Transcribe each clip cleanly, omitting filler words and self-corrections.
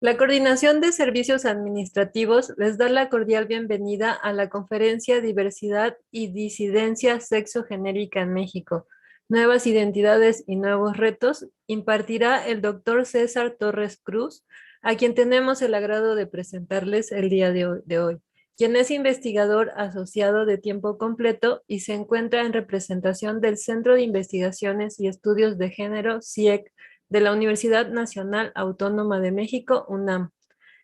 La Coordinación de Servicios Administrativos les da la cordial bienvenida a la conferencia Diversidad y Disidencia Sexogenérica en México. Nuevas identidades y nuevos retos impartirá el doctor César Torres Cruz, a quien tenemos el agrado de presentarles el día de hoy, quien es investigador asociado de tiempo completo y se encuentra en representación del Centro de Investigaciones y Estudios de Género, CIEC, de la Universidad Nacional Autónoma de México, UNAM.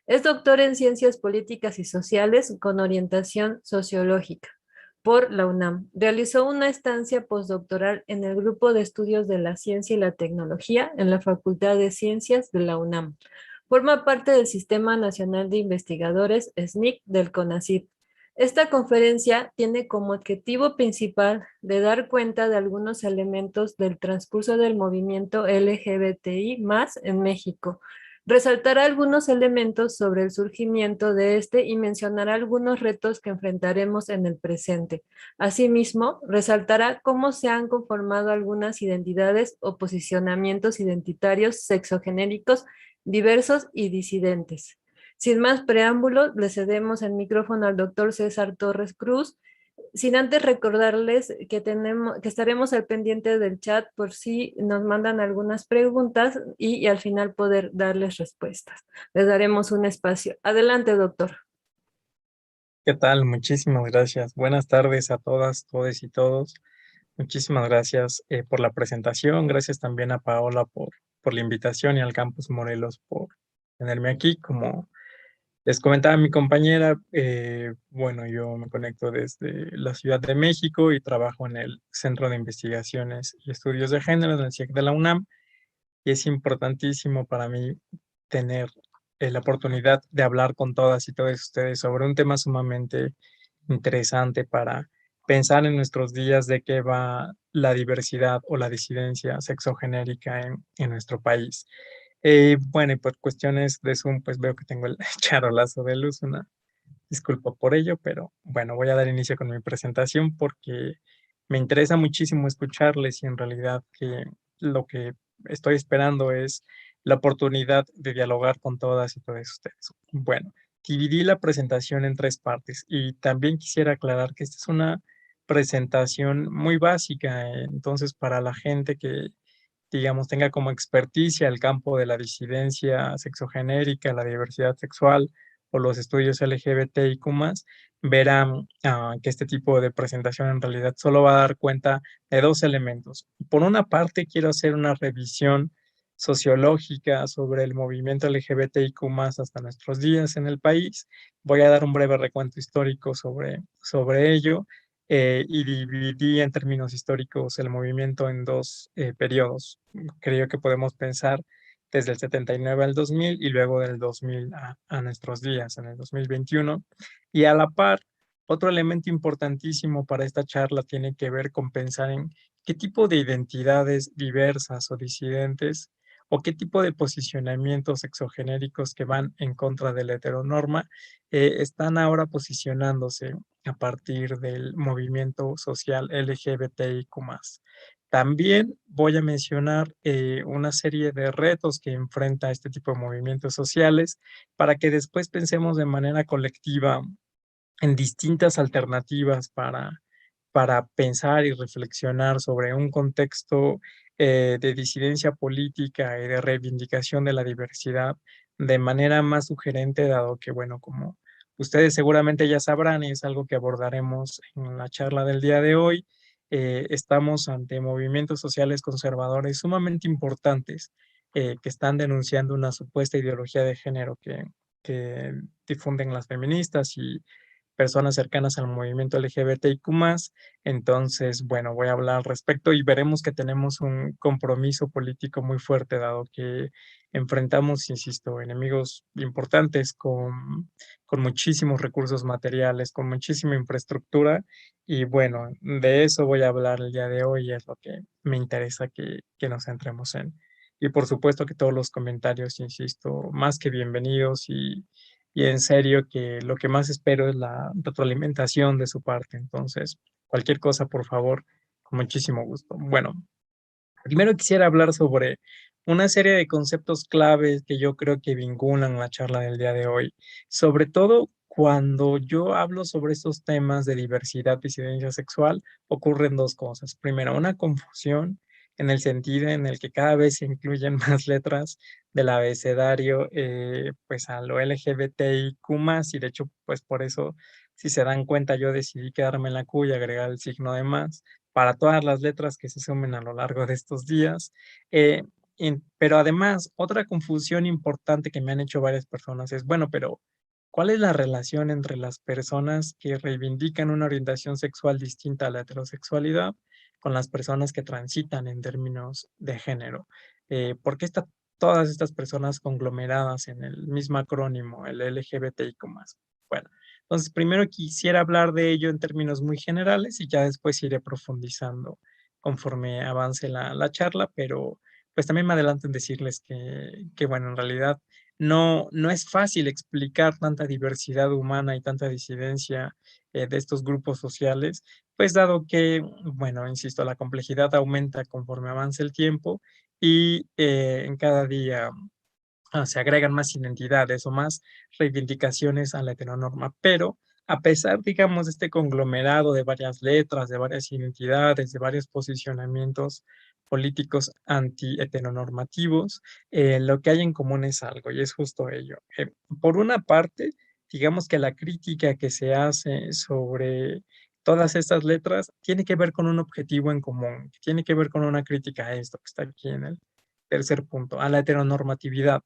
Es doctor en Ciencias Políticas y Sociales con orientación sociológica por la UNAM. Realizó una estancia postdoctoral en el Grupo de Estudios de la Ciencia y la Tecnología en la Facultad de Ciencias de la UNAM. Forma parte del Sistema Nacional de Investigadores SNIC del CONACYT. Esta conferencia tiene como objetivo principal de dar cuenta de algunos elementos del transcurso del movimiento LGBTI más en México. Resaltará algunos elementos sobre el surgimiento de este y mencionará algunos retos que enfrentaremos en el presente. Asimismo, resaltará cómo se han conformado algunas identidades o posicionamientos identitarios sexogenéricos diversos y disidentes. Sin más preámbulos, le cedemos el micrófono al doctor César Torres Cruz, sin antes recordarles que estaremos al pendiente del chat por si nos mandan algunas preguntas y al final poder darles respuestas. Les daremos un espacio. Adelante, doctor. ¿Qué tal? Muchísimas gracias. Buenas tardes a todas, todes y todos. Muchísimas gracias por la presentación. Gracias también a Paola por la invitación y al Campus Morelos por tenerme aquí. Como les comentaba mi compañera, bueno, yo me conecto desde la Ciudad de México y trabajo en el Centro de Investigaciones y Estudios de Género del CIEC de la UNAM. Y es importantísimo para mí tener la oportunidad de hablar con todas y todos ustedes sobre un tema sumamente interesante para pensar en nuestros días de qué va la diversidad o la disidencia sexogenérica en nuestro país. Bueno, y por cuestiones de Zoom, pues veo que tengo el charolazo de luz, una disculpa por ello, pero bueno, voy a dar inicio con mi presentación porque me interesa muchísimo escucharles y en realidad que lo que estoy esperando es la oportunidad de dialogar con todas y todos ustedes. Bueno, dividí la presentación en tres partes y también quisiera aclarar que esta es una presentación muy básica, entonces para la gente que, digamos, tenga como experticia el campo de la disidencia sexogenérica, la diversidad sexual o los estudios LGBTIQ+, verán que este tipo de presentación en realidad solo va a dar cuenta de dos elementos. Por una parte, quiero hacer una revisión sociológica sobre el movimiento LGBTIQ+ hasta nuestros días en el país. Voy a dar un breve recuento histórico sobre ello y dividí en términos históricos el movimiento en dos periodos. Creo que podemos pensar desde el 79 al 2000 y luego del 2000 a nuestros días, en el 2021. Y a la par, otro elemento importantísimo para esta charla tiene que ver con pensar en qué tipo de identidades diversas o disidentes o qué tipo de posicionamientos exogenéricos que van en contra de la heteronorma están ahora posicionándose a partir del movimiento social LGBTIQ+. También voy a mencionar una serie de retos que enfrenta este tipo de movimientos sociales para que después pensemos de manera colectiva en distintas alternativas para pensar y reflexionar sobre un contexto de disidencia política y de reivindicación de la diversidad de manera más sugerente, dado que, bueno, como ustedes seguramente ya sabrán, y es algo que abordaremos en la charla del día de hoy, estamos ante movimientos sociales conservadores sumamente importantes que están denunciando una supuesta ideología de género que difunden las feministas y personas cercanas al movimiento LGBTIQ+. Entonces, bueno, voy a hablar al respecto y veremos que tenemos un compromiso político muy fuerte, dado que enfrentamos, insisto, enemigos importantes con muchísimos recursos materiales, con muchísima infraestructura. Y bueno, de eso voy a hablar el día de hoy y es lo que me interesa que nos centremos en. Y por supuesto que todos los comentarios, insisto, más que bienvenidos y en serio que lo que más espero es la retroalimentación de su parte. Entonces, cualquier cosa, por favor, con muchísimo gusto. Bueno, Primero quisiera hablar sobre una serie de conceptos claves que yo creo que vinculan la charla del día de hoy. Sobre todo cuando yo hablo sobre estos temas de diversidad, disidencia sexual, ocurren dos cosas. Primero, una confusión en el sentido en el que cada vez se incluyen más letras del abecedario, pues a lo LGBTIQ+, y de hecho, pues por eso, si se dan cuenta, yo decidí quedarme en la Q y agregar el signo de más para todas las letras que se sumen a lo largo de estos días. Eh, pero además, otra confusión importante que me han hecho varias personas es, bueno, pero ¿cuál es la relación entre las personas que reivindican una orientación sexual distinta a la heterosexualidad con las personas que transitan en términos de género? ¿Por qué todas estas personas conglomeradas en el mismo acrónimo, el LGBTIQ+? Bueno, entonces primero quisiera hablar de ello en términos muy generales y ya después iré profundizando conforme avance la charla, pero pues también me adelanto en decirles que bueno, en realidad no es fácil explicar tanta diversidad humana y tanta disidencia de estos grupos sociales, pues dado que, bueno, insisto, la complejidad aumenta conforme avance el tiempo y en cada día se agregan más identidades o más reivindicaciones a la heteronorma, pero a pesar, digamos, de este conglomerado de varias letras, de varias identidades, de varios posicionamientos políticos anti-heteronormativos, lo que hay en común es algo, y es justo ello. Por una parte, digamos que la crítica que se hace sobre todas estas letras tiene que ver con un objetivo en común, tiene que ver con una crítica a esto que está aquí en el tercer punto, a la heteronormatividad.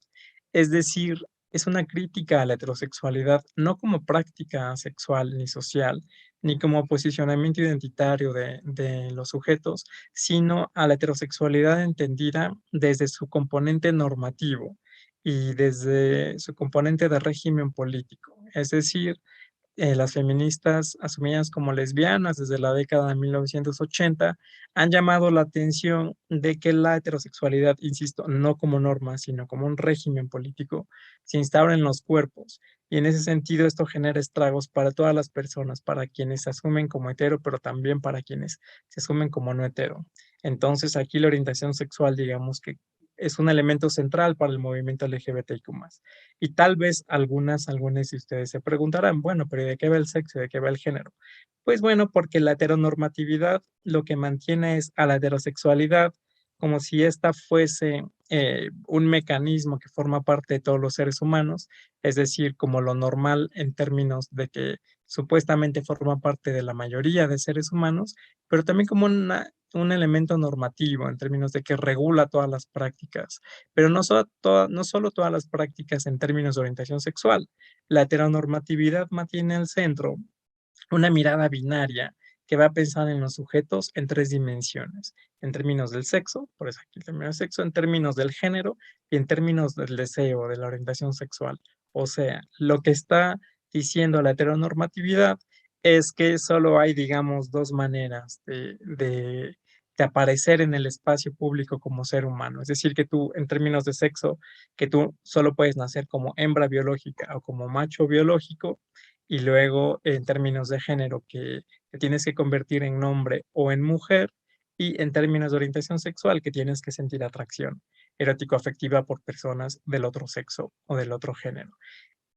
Es decir, es una crítica a la heterosexualidad, no como práctica sexual ni social, ni como posicionamiento identitario de los sujetos, sino a la heterosexualidad entendida desde su componente normativo y desde su componente de régimen político. Es decir, las feministas asumidas como lesbianas desde la década de 1980 han llamado la atención de que la heterosexualidad, insisto, no como norma, sino como un régimen político, se instaura en los cuerpos. Y en ese sentido esto genera estragos para todas las personas, para quienes se asumen como hetero, pero también para quienes se asumen como no hetero. Entonces aquí la orientación sexual, digamos que es un elemento central para el movimiento LGBTIQ+. Y tal vez algunos de ustedes se preguntarán, bueno, pero ¿de qué va el sexo? ¿De qué va el género? Pues bueno, porque la heteronormatividad lo que mantiene es a la heterosexualidad como si ésta fuese un mecanismo que forma parte de todos los seres humanos, es decir, como lo normal en términos de que supuestamente forma parte de la mayoría de seres humanos, pero también como un elemento normativo en términos de que regula todas las prácticas, pero no solo todas las prácticas en términos de orientación sexual. La heteronormatividad mantiene al centro una mirada binaria que va a pensar en los sujetos en tres dimensiones, en términos del sexo, por eso aquí el término de sexo, en términos del género y en términos del deseo, de la orientación sexual. O sea, lo que está diciendo la heteronormatividad es que solo hay, digamos, dos maneras de aparecer en el espacio público como ser humano. Es decir, que tú, en términos de sexo, que tú solo puedes nacer como hembra biológica o como macho biológico, y luego en términos de género que te tienes que convertir en hombre o en mujer, y en términos de orientación sexual que tienes que sentir atracción erótico-afectiva por personas del otro sexo o del otro género.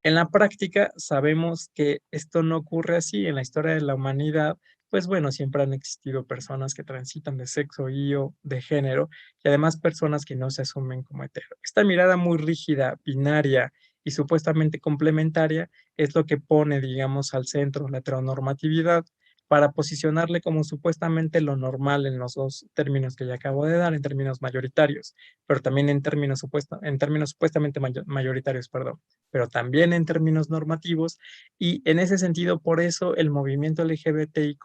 En la práctica sabemos que esto no ocurre así. En la historia de la humanidad, pues bueno, siempre han existido personas que transitan de sexo y o de género y además personas que no se asumen como hetero. Esta mirada muy rígida, binaria y supuestamente complementaria es lo que pone, digamos, al centro la heteronormatividad para posicionarle como supuestamente lo normal en los dos términos que ya acabo de dar, en términos mayoritarios, pero también en términos supuestamente mayoritarios, perdón, pero también en términos normativos. Y en ese sentido, por eso el movimiento LGBTIQ+,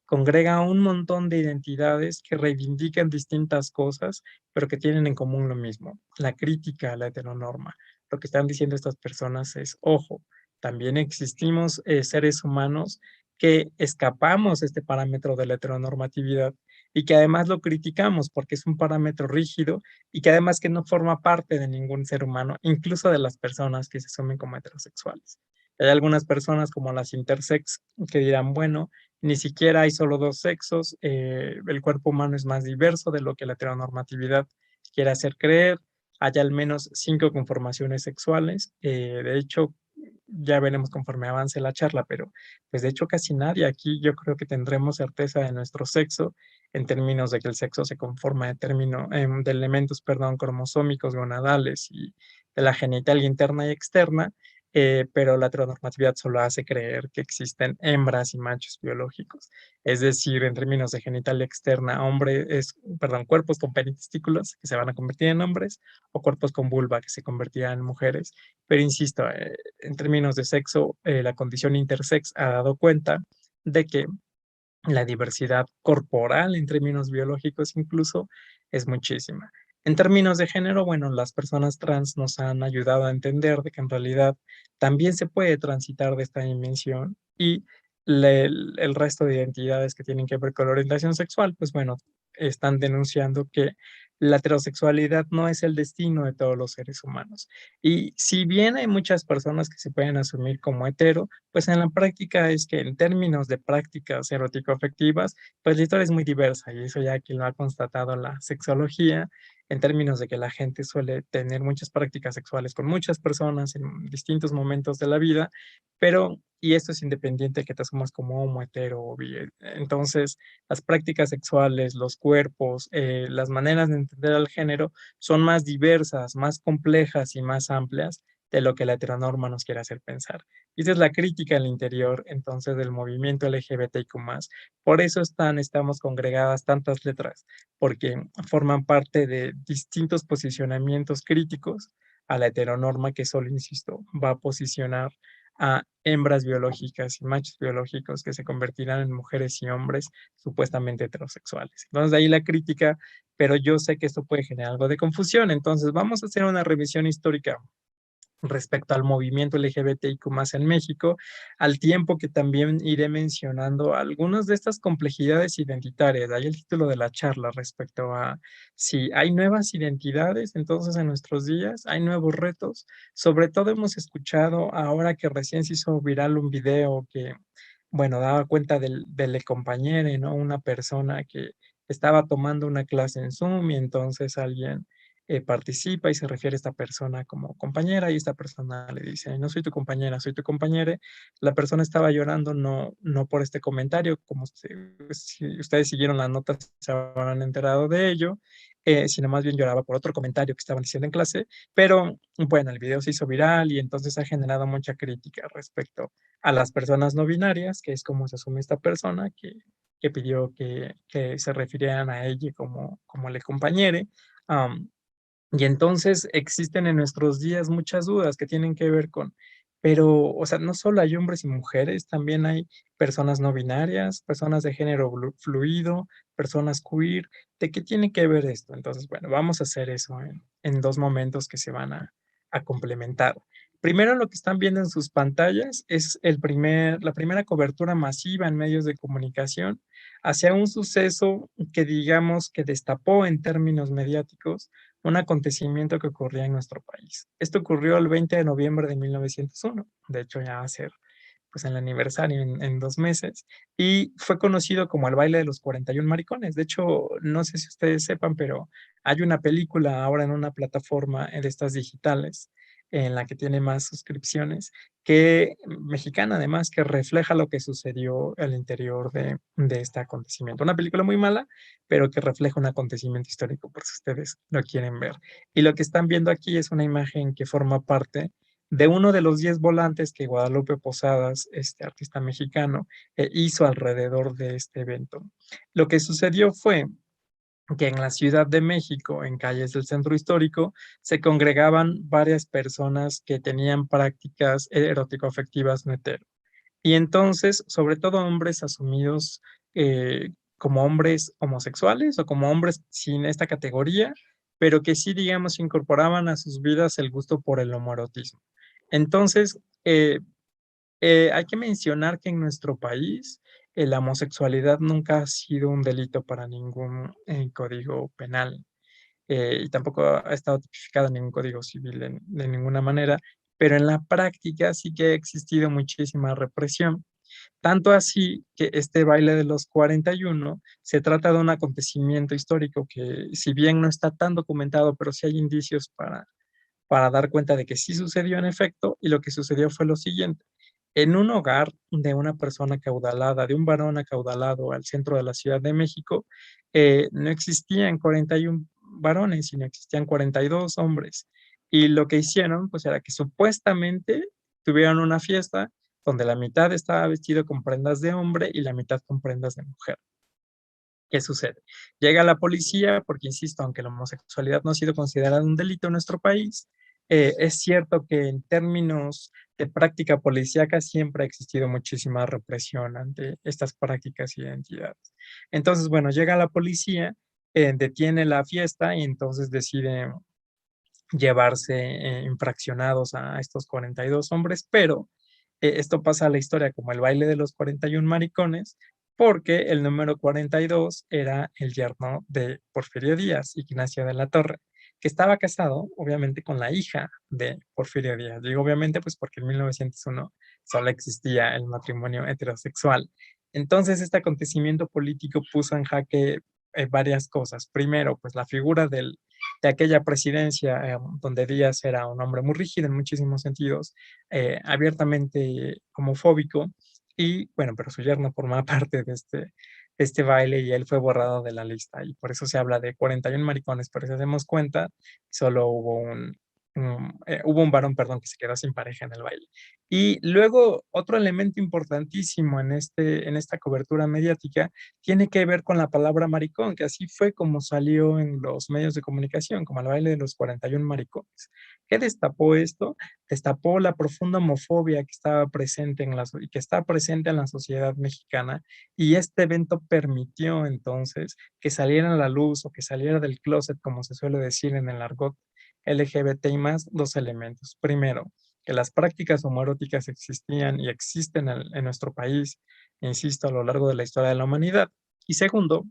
congrega un montón de identidades que reivindican distintas cosas, pero que tienen en común lo mismo, la crítica a la heteronorma. Lo que están diciendo estas personas es, ojo, también existimos seres humanos que escapamos este parámetro de la heteronormatividad y que además lo criticamos porque es un parámetro rígido y que además que no forma parte de ningún ser humano, incluso de las personas que se asumen como heterosexuales. Hay algunas personas como las intersex que dirán, bueno, ni siquiera hay solo dos sexos, el cuerpo humano es más diverso de lo que la heteronormatividad quiere hacer creer, hay al menos 5 conformaciones sexuales, de hecho, ya veremos conforme avance la charla, pero pues de hecho casi nadie aquí yo creo que tendremos certeza de nuestro sexo en términos de que el sexo se conforma de elementos, perdón, cromosómicos, gonadales y de la genital interna y externa, pero la heteronormatividad solo hace creer que existen hembras y machos biológicos. Es decir, en términos de genital externa, cuerpos con peritestículos que se van a convertir en hombres o cuerpos con vulva que se convertirán en mujeres. Pero insisto, en términos de sexo, la condición intersex ha dado cuenta de que la diversidad corporal en términos biológicos incluso es muchísima. En términos de género, bueno, las personas trans nos han ayudado a entender de que en realidad también se puede transitar de esta dimensión y el resto de identidades que tienen que ver con la orientación sexual, pues bueno, están denunciando que la heterosexualidad no es el destino de todos los seres humanos. Y si bien hay muchas personas que se pueden asumir como hetero, pues en la práctica es que en términos de prácticas erótico-afectivas, pues la historia es muy diversa y eso ya aquí lo ha constatado la sexología, en términos de que la gente suele tener muchas prácticas sexuales con muchas personas en distintos momentos de la vida, pero, y esto es independiente de que te asumas como homo, hetero o bi. Entonces, las prácticas sexuales, los cuerpos, las maneras de entender al género son más diversas, más complejas y más amplias de lo que la heteronorma nos quiere hacer pensar. Y esa es la crítica al interior, entonces, del movimiento LGBTIQ+. Por eso estamos congregadas tantas letras, porque forman parte de distintos posicionamientos críticos a la heteronorma que solo, insisto, va a posicionar a hembras biológicas y machos biológicos que se convertirán en mujeres y hombres supuestamente heterosexuales. Entonces, de ahí la crítica, pero yo sé que esto puede generar algo de confusión. Entonces, vamos a hacer una revisión histórica respecto al movimiento LGBTIQ+ en México, al tiempo que también iré mencionando algunas de estas complejidades identitarias. De ahí el título de la charla respecto a si hay nuevas identidades, entonces en nuestros días hay nuevos retos. Sobre todo hemos escuchado ahora que recién se hizo viral un video que, bueno, daba cuenta del compañero, ¿no? Una persona que estaba tomando una clase en Zoom y entonces alguien participa y se refiere a esta persona como compañera y esta persona le dice, no soy tu compañera, soy tu compañera. La persona estaba llorando no por este comentario, como si ustedes siguieron las notas se habrán enterado de ello, sino más bien lloraba por otro comentario que estaban diciendo en clase, pero bueno, el video se hizo viral y entonces ha generado mucha crítica respecto a las personas no binarias, que es como se asume esta persona que pidió que se refirieran a ella como le compañere. Y entonces existen en nuestros días muchas dudas que tienen que ver pero, o sea, no solo hay hombres y mujeres, también hay personas no binarias, personas de género fluido, personas queer. ¿De qué tiene que ver esto? Entonces, bueno, vamos a hacer eso en dos momentos que se van a complementar. Primero, lo que están viendo en sus pantallas es la primera cobertura masiva en medios de comunicación hacia un suceso que digamos que destapó en términos mediáticos un acontecimiento que ocurría en nuestro país. Esto ocurrió el 20 de noviembre de 1901, de hecho ya va a ser pues el aniversario en 2 meses, y fue conocido como el baile de los 41 maricones. De hecho, no sé si ustedes sepan, pero hay una película ahora en una plataforma de estas digitales en la que tiene más suscripciones, que mexicana además, que refleja lo que sucedió al interior de este acontecimiento. Una película muy mala, pero que refleja un acontecimiento histórico, por si ustedes lo quieren ver. Y lo que están viendo aquí es una imagen que forma parte de uno de los 10 volantes que Guadalupe Posadas, este artista mexicano, hizo alrededor de este evento. Lo que sucedió fue que en la Ciudad de México, en calles del centro histórico, se congregaban varias personas que tenían prácticas erótico-afectivas no hetero. Y entonces, sobre todo hombres asumidos como hombres homosexuales o como hombres sin esta categoría, pero que sí, digamos, incorporaban a sus vidas el gusto por el homoerotismo. Entonces, hay que mencionar que en nuestro país la homosexualidad nunca ha sido un delito para ningún código penal y tampoco ha estado tipificado en ningún código civil de ninguna manera, pero en la práctica sí que ha existido muchísima represión. Tanto así que este baile de los 41 se trata de un acontecimiento histórico que, si bien no está tan documentado, pero sí hay indicios para dar cuenta de que sí sucedió en efecto, y lo que sucedió fue lo siguiente. En un hogar de una persona acaudalada, de un varón acaudalado al centro de la Ciudad de México, no existían 41 varones, sino existían 42 hombres. Y lo que hicieron, pues era que supuestamente tuvieron una fiesta donde la mitad estaba vestido con prendas de hombre y la mitad con prendas de mujer. ¿Qué sucede? Llega la policía, porque insisto, aunque la homosexualidad no ha sido considerada un delito en nuestro país, es cierto que en términos de práctica policíaca siempre ha existido muchísima represión ante estas prácticas y identidades. Entonces, bueno, llega la policía, detiene la fiesta y entonces decide llevarse infraccionados a estos 42 hombres, pero esto pasa a la historia como el baile de los 41 maricones, porque el número 42 era el yerno de Porfirio Díaz, Ignacio de la Torre, que estaba casado, obviamente, con la hija de Porfirio Díaz. Digo obviamente, pues porque en 1901 solo existía el matrimonio heterosexual. Entonces, este acontecimiento político puso en jaque varias cosas. Primero, pues la figura de aquella presidencia, donde Díaz era un hombre muy rígido en muchísimos sentidos, abiertamente homofóbico, y bueno, pero su yerno formaba parte de este baile y él fue borrado de la lista, y por eso se habla de 41 maricones, pero si hacemos cuenta, solo hubo un varón, perdón, que se quedó sin pareja en el baile. Y luego, otro elemento importantísimo en esta cobertura mediática tiene que ver con la palabra maricón, que así fue como salió en los medios de comunicación, como el baile de los 41 maricones. ¿Qué destapó esto? Destapó la profunda homofobia que estaba presente y que está presente en la sociedad mexicana, y este evento permitió entonces que saliera a la luz o que saliera del closet, como se suele decir en el argot LGBTI más, dos elementos. Primero, que las prácticas homoeróticas existían y existen en nuestro país, insisto, a lo largo de la historia de la humanidad. Y segundo,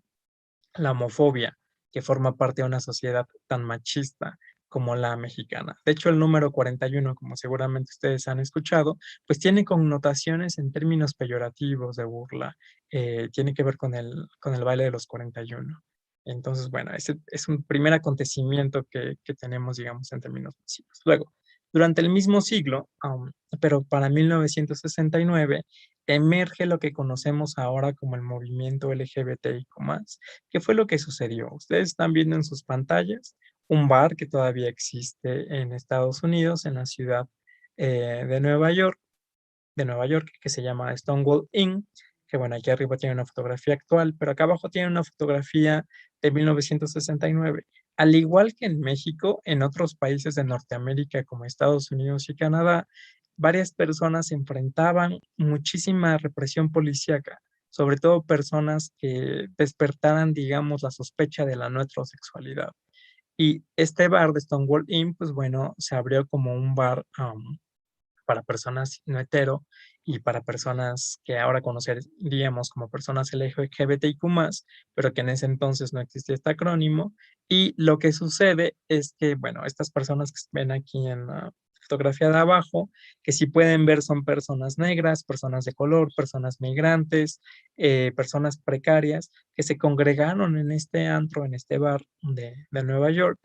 la homofobia, que forma parte de una sociedad tan machista como la mexicana. De hecho, el número 41, como seguramente ustedes han escuchado, pues tiene connotaciones en términos peyorativos, de burla, tiene que ver con el baile de los 41. Entonces, bueno, ese es un primer acontecimiento que tenemos, digamos, en términos masivos. Luego, durante el mismo siglo, pero para 1969, emerge lo que conocemos ahora como el movimiento LGBTIQ+. ¿Qué fue lo que sucedió? Ustedes están viendo en sus pantallas un bar que todavía existe en Estados Unidos, en la ciudad de Nueva York, que se llama Stonewall Inn, que bueno, aquí arriba tiene una fotografía actual, pero acá abajo tiene una fotografía de 1969. Al igual que en México, en otros países de Norteamérica como Estados Unidos y Canadá, varias personas enfrentaban muchísima represión policíaca, sobre todo personas que despertaran, digamos, la sospecha de la no heterosexualidad. Y este bar de Stonewall Inn, pues bueno, se abrió como un bar para personas no hetero y para personas que ahora conoceríamos como personas LGBTIQ+, pero que en ese entonces no existía este acrónimo. Y lo que sucede es que, bueno, estas personas que ven aquí en la fotografía de abajo, que si pueden ver son personas negras, personas de color, personas migrantes, personas precarias, que se congregaron en este antro, en este bar de Nueva York.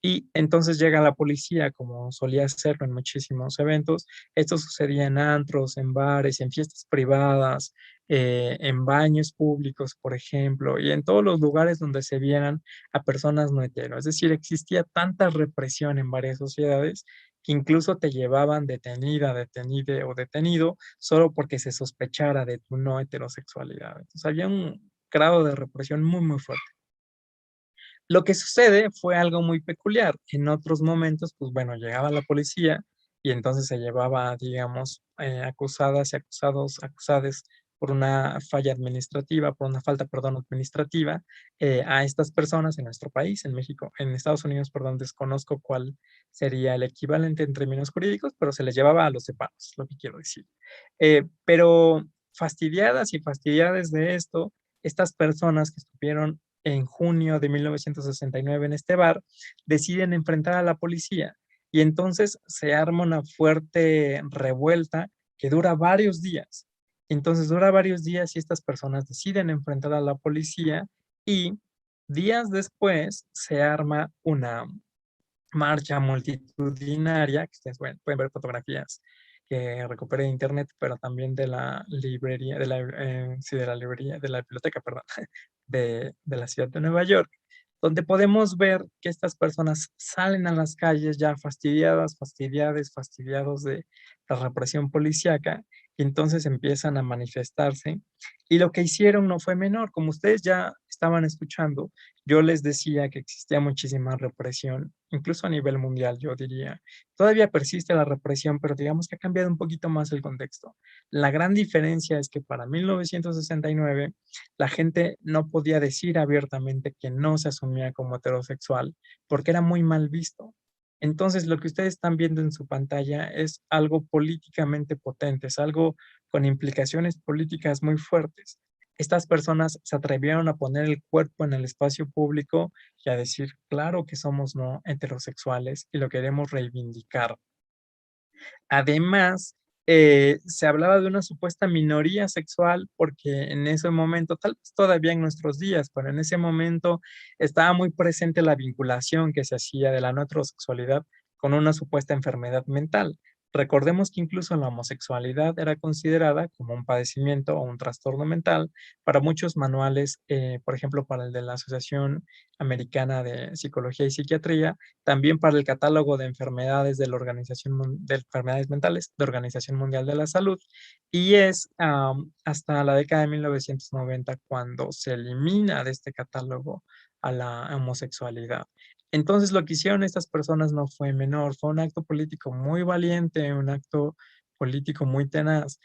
Y entonces llega la policía, como solía hacerlo en muchísimos eventos. Esto sucedía en antros, en bares, en fiestas privadas, en baños públicos, por ejemplo, y en todos los lugares donde se vieran a personas no hetero. Es decir, existía tanta represión en varias sociedades que incluso te llevaban detenida, detenide o detenido solo porque se sospechara de tu no heterosexualidad. Entonces había un grado de represión muy, muy fuerte. Lo que sucede fue algo muy peculiar. En otros momentos, pues bueno, llegaba la policía y entonces se llevaba, digamos, acusadas y acusados, acusades por una falla administrativa, por una falta, perdón, administrativa, a estas personas en nuestro país, en México, en Estados Unidos, perdón, desconozco cuál sería el equivalente en términos jurídicos, pero se les llevaba a los separos, lo que quiero decir. Pero fastidiadas y fastidiadas de esto, estas personas que estuvieron en junio de 1969 en este bar, deciden enfrentar a la policía, y entonces se arma una fuerte revuelta que dura varios días. Entonces dura varios días y estas personas deciden enfrentar a la policía y días después se arma una marcha multitudinaria, que ustedes pueden ver fotografías que recuperé de internet, pero también de la librería, sí, de la librería, de la biblioteca, perdón, de la ciudad de Nueva York, donde podemos ver que estas personas salen a las calles ya fastidiadas, fastidiados de la represión policíaca, y entonces empiezan a manifestarse. Y lo que hicieron no fue menor, como ustedes ya estaban escuchando, yo les decía que existía muchísima represión, incluso a nivel mundial, yo diría. Todavía persiste la represión, pero digamos que ha cambiado un poquito más el contexto. La gran diferencia es que para 1969 la gente no podía decir abiertamente que no se asumía como heterosexual porque era muy mal visto. Entonces, lo que ustedes están viendo en su pantalla es algo políticamente potente, es algo con implicaciones políticas muy fuertes. Estas personas se atrevieron a poner el cuerpo en el espacio público y a decir, claro que somos no heterosexuales y lo queremos reivindicar. Además, se hablaba de una supuesta minoría sexual porque en ese momento, tal vez todavía en nuestros días, pero en ese momento estaba muy presente la vinculación que se hacía de la no heterosexualidad con una supuesta enfermedad mental. Recordemos que incluso la homosexualidad era considerada como un padecimiento o un trastorno mental para muchos manuales, por ejemplo, para el de la Asociación Americana de Psicología y Psiquiatría, también para el catálogo de enfermedades de la de enfermedades mentales de Organización Mundial de la Salud, y es hasta la década de 1990 cuando se elimina de este catálogo a la homosexualidad. Entonces lo que hicieron estas personas no fue menor, fue un acto político muy valiente, un acto político muy tenaz,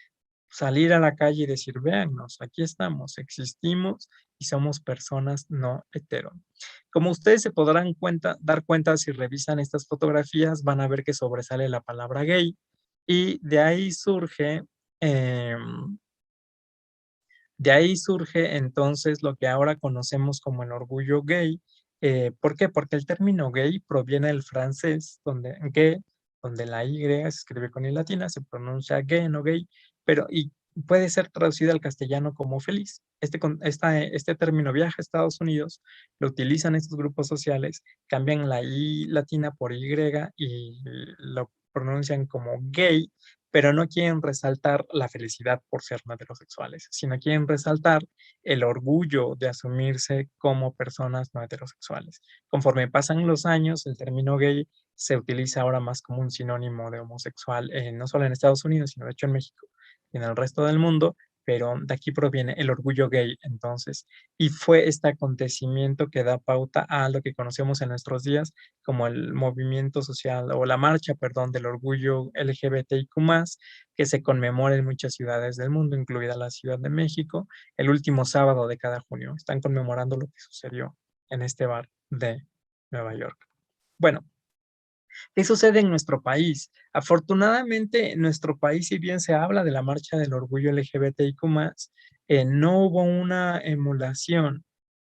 salir a la calle y decir, véannos, aquí estamos, existimos y somos personas no hetero. Como ustedes se podrán dar cuenta si revisan estas fotografías, van a ver que sobresale la palabra gay y em, de ahí surge entonces lo que ahora conocemos como el orgullo gay. ¿Por qué? Porque el término gay proviene del francés, donde la Y se escribe con I latina, se pronuncia gay, no gay, pero y puede ser traducida al castellano como feliz. Este término viaja a Estados Unidos, lo utilizan estos grupos sociales, cambian la I latina por Y y lo pronuncian como gay, pero no quieren resaltar la felicidad por ser no heterosexuales, sino quieren resaltar el orgullo de asumirse como personas no heterosexuales. Conforme pasan los años, el término gay se utiliza ahora más como un sinónimo de homosexual, no solo en Estados Unidos, sino de hecho en México y en el resto del mundo, pero de aquí proviene el orgullo gay, entonces, y fue este acontecimiento que da pauta a lo que conocemos en nuestros días como el movimiento social o la marcha, perdón, del orgullo LGBTIQ+, que se conmemora en muchas ciudades del mundo, incluida la Ciudad de México, el último sábado de cada junio. Están conmemorando lo que sucedió en este bar de Nueva York. Bueno, ¿qué sucede en nuestro país? Afortunadamente, en nuestro país, si bien se habla de la marcha del orgullo LGBTIQ+, no hubo una emulación,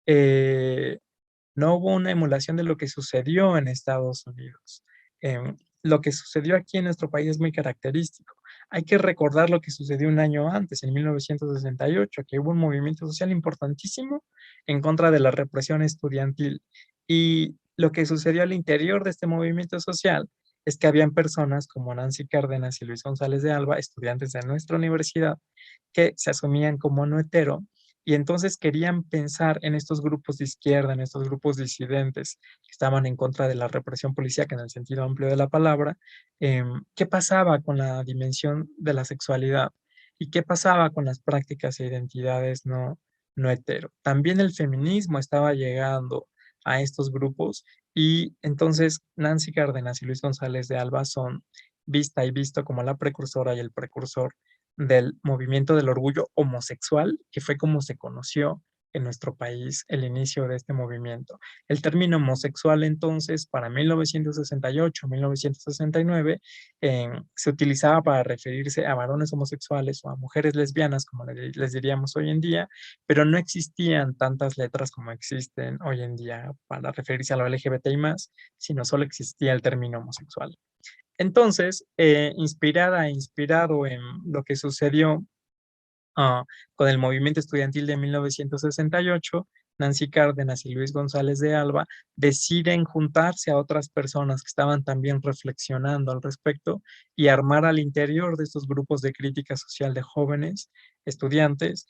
eh, no hubo una emulación de lo que sucedió en Estados Unidos. Lo que sucedió aquí en nuestro país es muy característico. Hay que recordar lo que sucedió un año antes, en 1968, que hubo un movimiento social importantísimo en contra de la represión estudiantil. Y lo que sucedió al interior de este movimiento social es que habían personas como Nancy Cárdenas y Luis González de Alba, estudiantes de nuestra universidad, que se asumían como no hetero y entonces querían pensar en estos grupos de izquierda, en estos grupos disidentes que estaban en contra de la represión policíaca en el sentido amplio de la palabra, qué pasaba con la dimensión de la sexualidad y qué pasaba con las prácticas e identidades no hetero. También el feminismo estaba llegando a estos grupos y entonces Nancy Cárdenas y Luis González de Alba son vista y visto como la precursora y el precursor del movimiento del orgullo homosexual, que fue como se conoció en nuestro país el inicio de este movimiento. El término homosexual entonces para 1968, 1969 se utilizaba para referirse a varones homosexuales o a mujeres lesbianas, como les diríamos hoy en día, pero no existían tantas letras como existen hoy en día para referirse a lo LGBTI más, sino solo existía el término homosexual. Entonces, inspirado en lo que sucedió con el movimiento estudiantil de 1968, Nancy Cárdenas y Luis González de Alba deciden juntarse a otras personas que estaban también reflexionando al respecto y armar al interior de estos grupos de crítica social de jóvenes, estudiantes,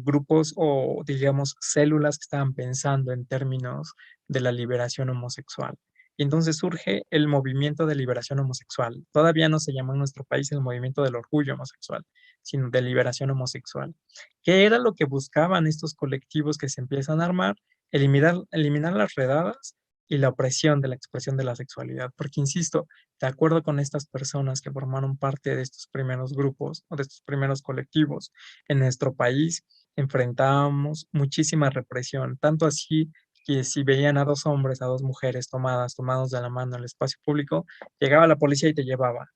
grupos o digamos células que estaban pensando en términos de la liberación homosexual. Y entonces surge el movimiento de liberación homosexual. Todavía no se llama en nuestro país el movimiento del orgullo homosexual, sino de liberación homosexual. ¿Qué era lo que buscaban estos colectivos que se empiezan a armar? Eliminar las redadas y la opresión de la expresión de la sexualidad. Porque, insisto, de acuerdo con estas personas que formaron parte de estos primeros grupos o de estos primeros colectivos, en nuestro país enfrentábamos muchísima represión, tanto así que si veían a dos hombres, a dos mujeres tomados de la mano en el espacio público, llegaba la policía y te llevaba,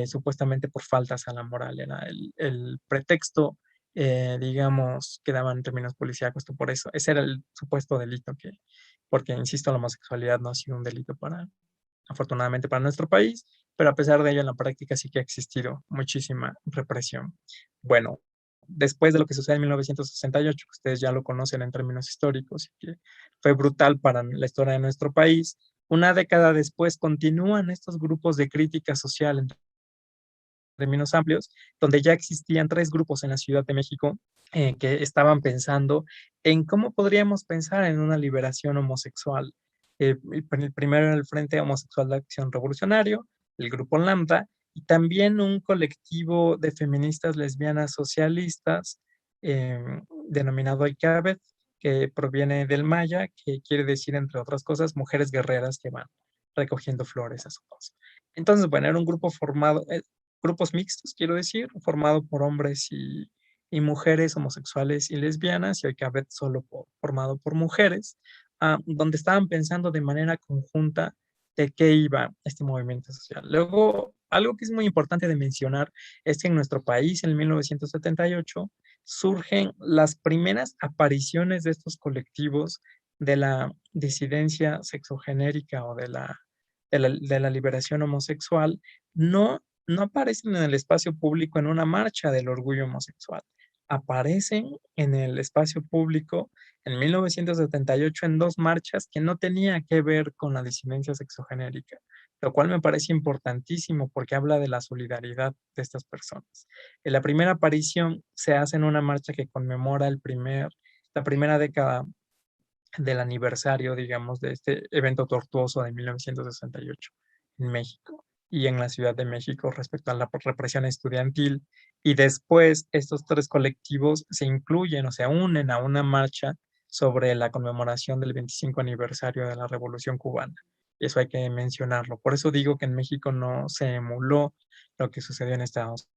supuestamente por faltas a la moral. Era el pretexto, digamos, que daban en términos policíacos, por eso. Ese era el supuesto delito porque, insisto, la homosexualidad no ha sido un delito afortunadamente para nuestro país, pero a pesar de ello en la práctica sí que ha existido muchísima represión. Bueno, después de lo que sucede en 1968, que ustedes ya lo conocen en términos históricos, y que fue brutal para la historia de nuestro país, una década después continúan estos grupos de crítica social en términos amplios, donde ya existían 3 grupos en la Ciudad de México que estaban pensando en cómo podríamos pensar en una liberación homosexual. El primero era el Frente Homosexual de Acción Revolucionario, el Grupo Lambda, y también un colectivo de feministas lesbianas socialistas denominado ICABET, que proviene del maya, que quiere decir, entre otras cosas, mujeres guerreras que van recogiendo flores a su paso. Entonces, bueno, era un grupo formado, grupos mixtos, quiero decir, formado por hombres y mujeres homosexuales y lesbianas, y ICABET solo formado por mujeres, donde estaban pensando de manera conjunta de qué iba este movimiento social. Luego, algo que es muy importante de mencionar es que en nuestro país, en 1978, surgen las primeras apariciones de estos colectivos de la disidencia sexogenérica o de la liberación homosexual, no aparecen en el espacio público en una marcha del orgullo homosexual. Aparecen en el espacio público en 1978 en 2 marchas que no tenía que ver con la disidencia sexogenérica, lo cual me parece importantísimo porque habla de la solidaridad de estas personas. La primera aparición se hace en una marcha que conmemora la primera década del aniversario, digamos, de este evento tortuoso de 1968 en México y en la Ciudad de México respecto a la represión estudiantil. Y después estos 3 colectivos se incluyen o se unen a una marcha sobre la conmemoración del 25 aniversario de la Revolución Cubana. Y eso hay que mencionarlo. Por eso digo que en México no se emuló lo que sucedió en Estados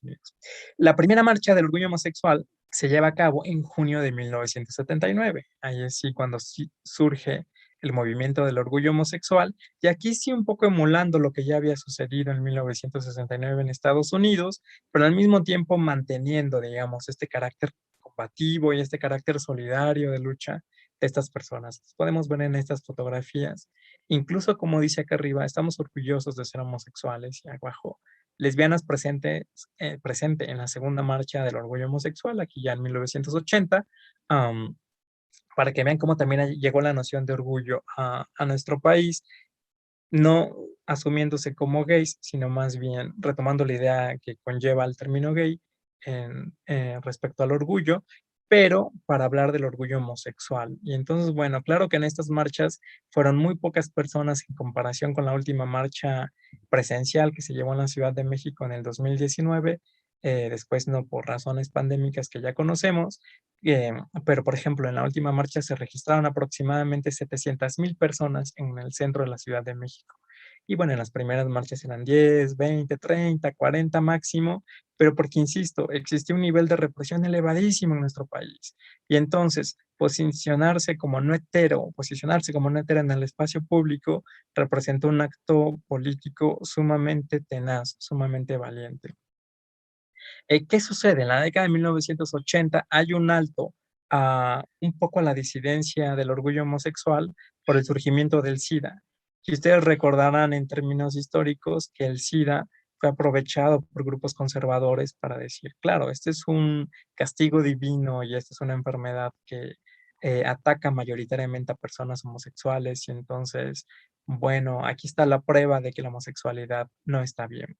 Unidos. La primera marcha del orgullo homosexual se lleva a cabo en junio de 1979. Ahí es sí cuando sí surge el movimiento del orgullo homosexual, y aquí sí un poco emulando lo que ya había sucedido en 1969 en Estados Unidos, pero al mismo tiempo manteniendo, digamos, este carácter combativo y este carácter solidario de lucha de estas personas. Podemos ver en estas fotografías, incluso como dice acá arriba, estamos orgullosos de ser homosexuales, y abajo lesbianas presente en la segunda marcha del orgullo homosexual, aquí ya en 1980, para que vean cómo también llegó la noción de orgullo a nuestro país, no asumiéndose como gays, sino más bien retomando la idea que conlleva el término gay respecto al orgullo, pero para hablar del orgullo homosexual. Y entonces, bueno, claro que en estas marchas fueron muy pocas personas en comparación con la última marcha presencial que se llevó en la Ciudad de México en el 2019, después no por razones pandémicas que ya conocemos, eh, pero por ejemplo en la última marcha se registraron aproximadamente 700,000 personas en el centro de la Ciudad de México. Y bueno, en las primeras marchas eran 10, 20, 30, 40 máximo, pero porque, insisto, existe un nivel de represión elevadísimo en nuestro país. Y entonces, posicionarse como no hetero en el espacio público representa un acto político sumamente tenaz, sumamente valiente. ¿Qué sucede? En la década de 1980 hay un alto un poco a la disidencia del orgullo homosexual por el surgimiento del SIDA. Y ustedes recordarán en términos históricos que el SIDA fue aprovechado por grupos conservadores para decir, claro, este es un castigo divino y esta es una enfermedad que ataca mayoritariamente a personas homosexuales y entonces, bueno, aquí está la prueba de que la homosexualidad no está bien.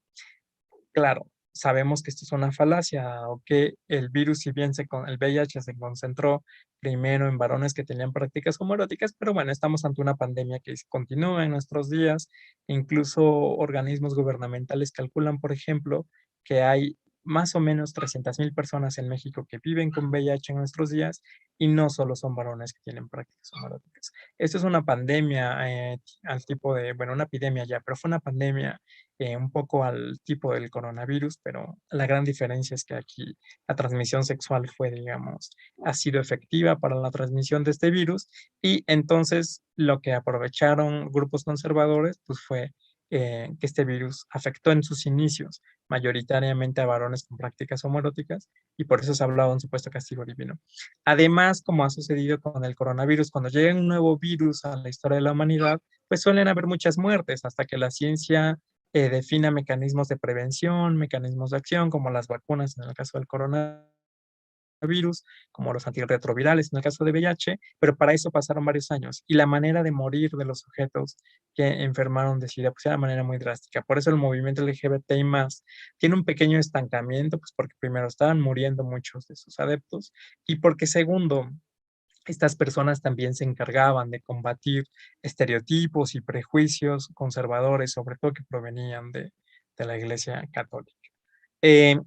Claro, sabemos que esto es una falacia, o que el virus, si bien el VIH se concentró primero en varones que tenían prácticas homoeróticas, pero bueno, estamos ante una pandemia que continúa en nuestros días. Incluso organismos gubernamentales calculan, por ejemplo, que hay más o menos 300,000 personas en México que viven con VIH en nuestros días y no solo son varones que tienen prácticas homoeróticas. Esto es una pandemia al tipo de, bueno, una epidemia ya, pero fue una pandemia un poco al tipo del coronavirus, pero la gran diferencia es que aquí la transmisión sexual fue, digamos, ha sido efectiva para la transmisión de este virus y entonces lo que aprovecharon grupos conservadores pues fue que este virus afectó en sus inicios mayoritariamente a varones con prácticas homoeróticas y por eso se hablaba de un supuesto castigo divino. Además, como ha sucedido con el coronavirus, cuando llega un nuevo virus a la historia de la humanidad, pues suelen haber muchas muertes hasta que la ciencia defina mecanismos de prevención, mecanismos de acción, como las vacunas en el caso del coronavirus, como los antirretrovirales en el caso de VIH, pero para eso pasaron varios años. Y la manera de morir de los sujetos que enfermaron de SIDA, pues era de manera muy drástica. Por eso el movimiento LGBTI más tiene un pequeño estancamiento, pues porque primero estaban muriendo muchos de sus adeptos y porque segundo, estas personas también se encargaban de combatir estereotipos y prejuicios conservadores, sobre todo que provenían de la Iglesia Católica.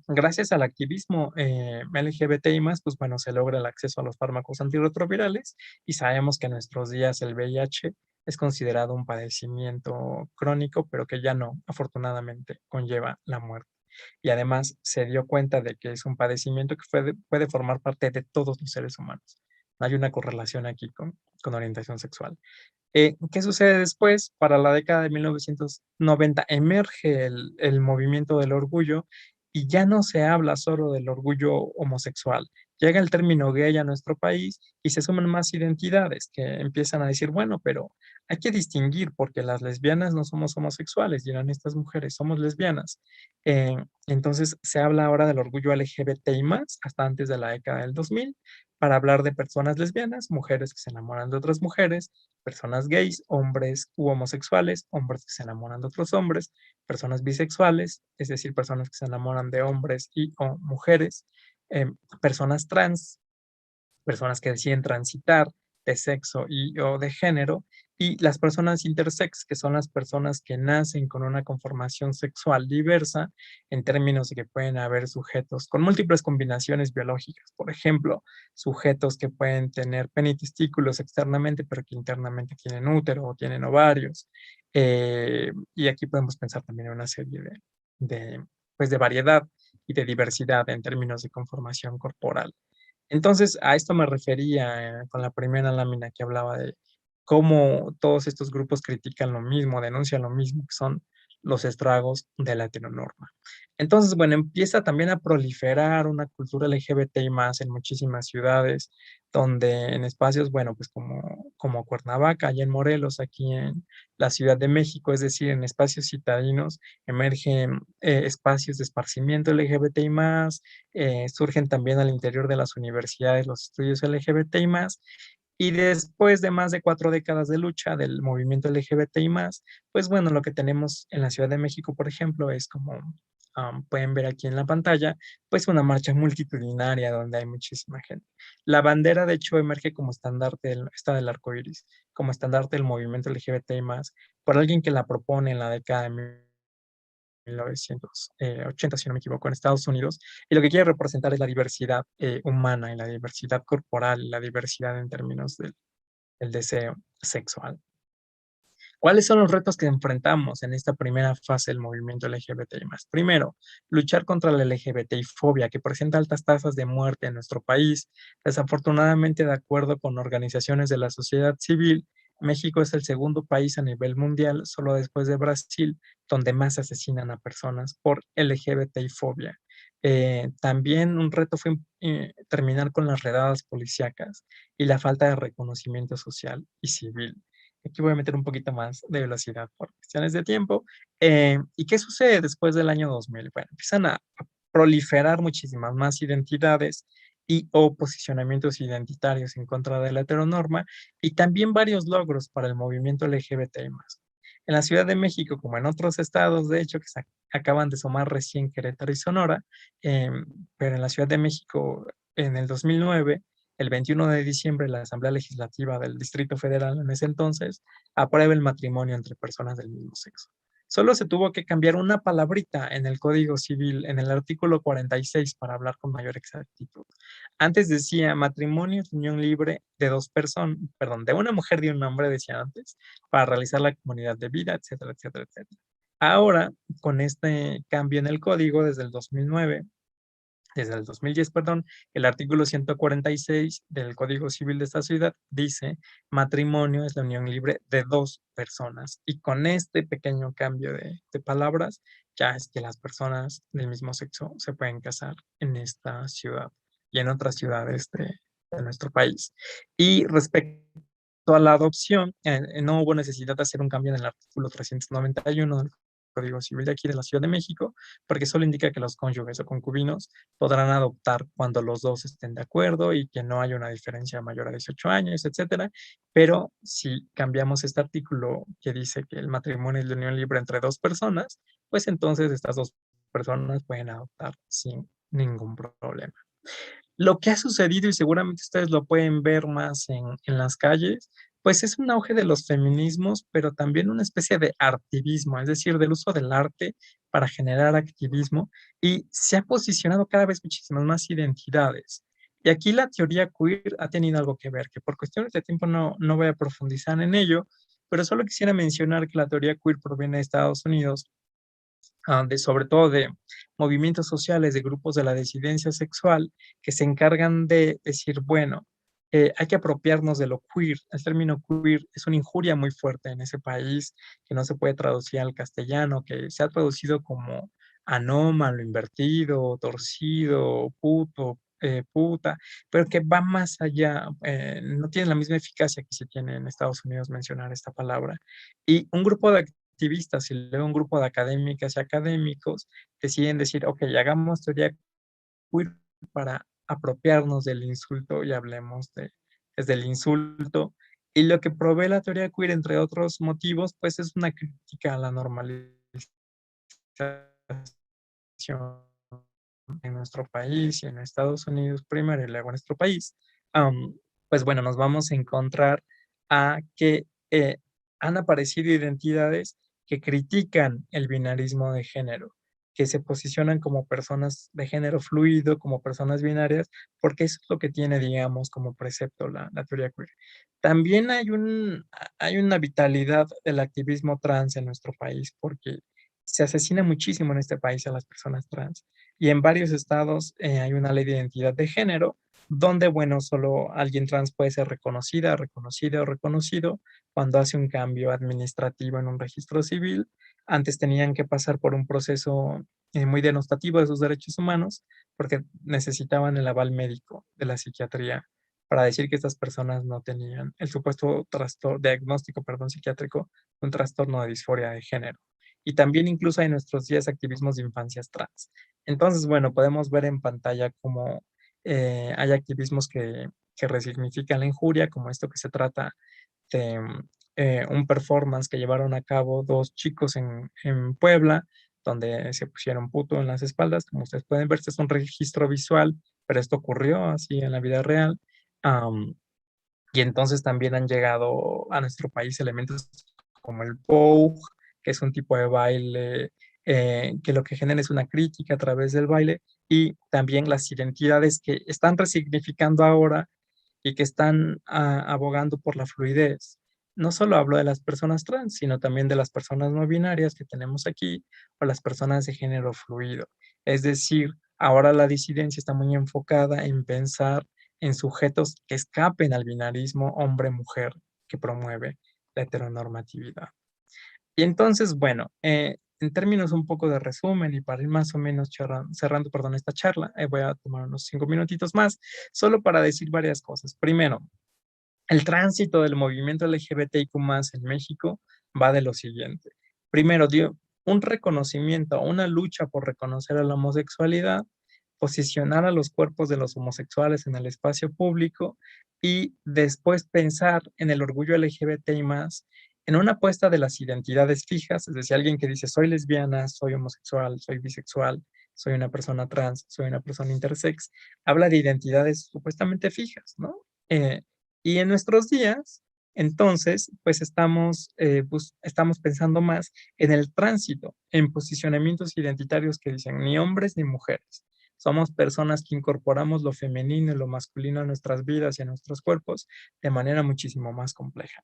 Gracias al activismo LGBTI+, pues bueno, se logra el acceso a los fármacos antirretrovirales y sabemos que en nuestros días el VIH es considerado un padecimiento crónico, pero que ya no, afortunadamente, conlleva la muerte. Y además se dio cuenta de que es un padecimiento que puede formar parte de todos los seres humanos. No hay una correlación aquí con orientación sexual. ¿Qué sucede después? Para la década de 1990 emerge el movimiento del orgullo y ya no se habla solo del orgullo homosexual. Llega el término gay a nuestro país y se suman más identidades que empiezan a decir, bueno, pero hay que distinguir porque las lesbianas no somos homosexuales, dirán estas mujeres, somos lesbianas. Entonces se habla ahora del orgullo LGBTI más, hasta antes de la década del 2000, para hablar de personas lesbianas, mujeres que se enamoran de otras mujeres, personas gays, hombres u homosexuales, hombres que se enamoran de otros hombres, personas bisexuales, es decir, personas que se enamoran de hombres y o mujeres, personas trans, personas que deciden transitar de sexo y o de género, y las personas intersex, que son las personas que nacen con una conformación sexual diversa, en términos de que pueden haber sujetos con múltiples combinaciones biológicas. Por ejemplo, sujetos que pueden tener penitestículos externamente, pero que internamente tienen útero o tienen ovarios. Y aquí podemos pensar también en una serie pues de variedad y de diversidad en términos de conformación corporal. Entonces, a esto me refería con la primera lámina que hablaba de cómo todos estos grupos critican lo mismo, denuncian lo mismo, que son los estragos de la heteronorma. Entonces, bueno, empieza también a proliferar una cultura LGBTI más en muchísimas ciudades, donde en espacios, bueno, pues como Cuernavaca, allá en Morelos, aquí en la Ciudad de México, es decir, en espacios citadinos, emergen espacios de esparcimiento LGBTI más, surgen también al interior de las universidades los estudios LGBTI más, y después de más de 4 décadas de lucha del movimiento LGBTI más, pues bueno, lo que tenemos en la Ciudad de México, por ejemplo, es como pueden ver aquí en la pantalla, pues una marcha multitudinaria donde hay muchísima gente. La bandera, de hecho, emerge como estandarte esta del arco iris, como estandarte del movimiento LGBTI más, por alguien que la propone en la década de 1980, si no me equivoco, en Estados Unidos, y lo que quiere representar es la diversidad humana y la diversidad corporal, la diversidad en términos del deseo sexual. ¿Cuáles son los retos que enfrentamos en esta primera fase del movimiento LGBTI+? Primero, luchar contra la LGBTI-fobia, que presenta altas tasas de muerte en nuestro país. Desafortunadamente, de acuerdo con organizaciones de la sociedad civil, México es el segundo país a nivel mundial, solo después de Brasil, donde más asesinan a personas por LGBTI-fobia. También un reto fue terminar con las redadas policíacas y la falta de reconocimiento social y civil. Aquí voy a meter un poquito más de velocidad por cuestiones de tiempo. ¿Y qué sucede después del año 2000? Bueno, empiezan a proliferar muchísimas más identidades y o posicionamientos identitarios en contra de la heteronorma y también varios logros para el movimiento LGBTI+. En la Ciudad de México, como en otros estados, de hecho, que se acaban de sumar recién Querétaro y Sonora, pero en la Ciudad de México, en el 2009, el 21 de diciembre, la Asamblea Legislativa del Distrito Federal en ese entonces aprueba el matrimonio entre personas del mismo sexo. Solo se tuvo que cambiar una palabrita en el Código Civil, en el artículo 46, para hablar con mayor exactitud. Antes decía matrimonio es unión libre de dos personas, perdón, de una mujer y un hombre, decía antes, para realizar la comunidad de vida, etcétera, etcétera, etcétera. Ahora, con este cambio en el código desde el 2010, perdón, el artículo 146 del Código Civil de esta ciudad dice, matrimonio es la unión libre de dos personas. Y con este pequeño cambio de palabras, ya es que las personas del mismo sexo se pueden casar en esta ciudad y en otras ciudades de nuestro país. Y respecto a la adopción, no hubo necesidad de hacer un cambio en el artículo 391 del Código Civil de aquí de la Ciudad de México, porque solo indica que los cónyuges o concubinos podrán adoptar cuando los dos estén de acuerdo y que no haya una diferencia mayor a 18 años, etcétera. Pero si cambiamos este artículo que dice que el matrimonio es la unión libre entre dos personas, pues entonces estas dos personas pueden adoptar sin ningún problema. Lo que ha sucedido, y seguramente ustedes lo pueden ver más en las calles, pues es un auge de los feminismos, pero también una especie de artivismo, es decir, del uso del arte para generar activismo, y se ha posicionado cada vez muchísimas más identidades. Y aquí la teoría queer ha tenido algo que ver, que por cuestiones de tiempo no voy a profundizar en ello, pero solo quisiera mencionar que la teoría queer proviene de Estados Unidos, sobre todo de movimientos sociales, de grupos de la disidencia sexual, que se encargan de decir, bueno, hay que apropiarnos de lo queer. El término queer es una injuria muy fuerte en ese país, que no se puede traducir al castellano, que se ha traducido como anómalo, invertido, torcido, puto, puta, pero que va más allá, no tiene la misma eficacia que se tiene en Estados Unidos mencionar esta palabra. Y un grupo de activistas y luego un grupo de académicas y académicos deciden decir, ok, hagamos teoría queer para apropiarnos del insulto y hablemos desde el insulto. Y lo que provee la teoría queer, entre otros motivos, pues es una crítica a la normalización en nuestro país y en Estados Unidos primero y luego en nuestro país. Pues bueno, nos vamos a encontrar a que han aparecido identidades que critican el binarismo de género, que se posicionan como personas de género fluido, como personas binarias, porque eso es lo que tiene, digamos, como precepto la teoría queer. También hay una vitalidad del activismo trans en nuestro país, porque se asesina muchísimo en este país a las personas trans. Y en varios estados hay una ley de identidad de género, donde, bueno, solo alguien trans puede ser reconocida, reconocido o reconocido cuando hace un cambio administrativo en un registro civil. Antes tenían que pasar por un proceso muy denostativo de sus derechos humanos porque necesitaban el aval médico de la psiquiatría para decir que estas personas no tenían el supuesto diagnóstico, perdón, psiquiátrico, un trastorno de disforia de género. Y también incluso hay en nuestros días activismos de infancias trans. Entonces, bueno, podemos ver en pantalla cómo hay activismos que resignifican la injuria, como esto que se trata de un performance que llevaron a cabo dos chicos en Puebla, donde se pusieron puto en las espaldas. Como ustedes pueden ver, este es un registro visual, pero esto ocurrió así en la vida real. Y entonces también han llegado a nuestro país elementos como el Pogue, que es un tipo de baile que lo que genera es una crítica a través del baile, y también las identidades que están resignificando ahora y que están abogando por la fluidez. No solo hablo de las personas trans, sino también de las personas no binarias que tenemos aquí, o las personas de género fluido. Es decir, ahora la disidencia está muy enfocada en pensar en sujetos que escapen al binarismo hombre-mujer que promueve la heteronormatividad. Y entonces, bueno, en términos un poco de resumen y para ir más o menos cerrando, perdón, esta charla, voy a tomar unos 5 minutitos más, solo para decir varias cosas. Primero, El tránsito del movimiento LGBTIQ+ en México va de lo siguiente. Primero, dio un reconocimiento, una lucha por reconocer a la homosexualidad, posicionar a los cuerpos de los homosexuales en el espacio público y después pensar en el orgullo LGBTI+, en una apuesta de las identidades fijas, es decir, alguien que dice soy lesbiana, soy homosexual, soy bisexual, soy una persona trans, soy una persona intersex, habla de identidades supuestamente fijas, ¿no? Y en nuestros días, entonces, pues estamos pensando más en el tránsito, en posicionamientos identitarios que dicen ni hombres ni mujeres. Somos personas que incorporamos lo femenino y lo masculino a nuestras vidas y a nuestros cuerpos de manera muchísimo más compleja.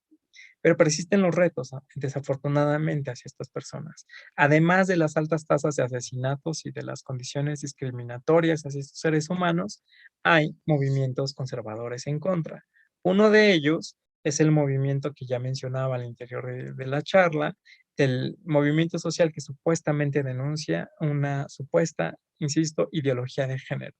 Pero persisten los retos, ¿no? Desafortunadamente, hacia estas personas. Además de las altas tasas de asesinatos y de las condiciones discriminatorias hacia estos seres humanos, hay movimientos conservadores en contra. Uno de ellos es el movimiento que ya mencionaba al interior de la charla, el movimiento social que supuestamente denuncia una supuesta, insisto, ideología de género.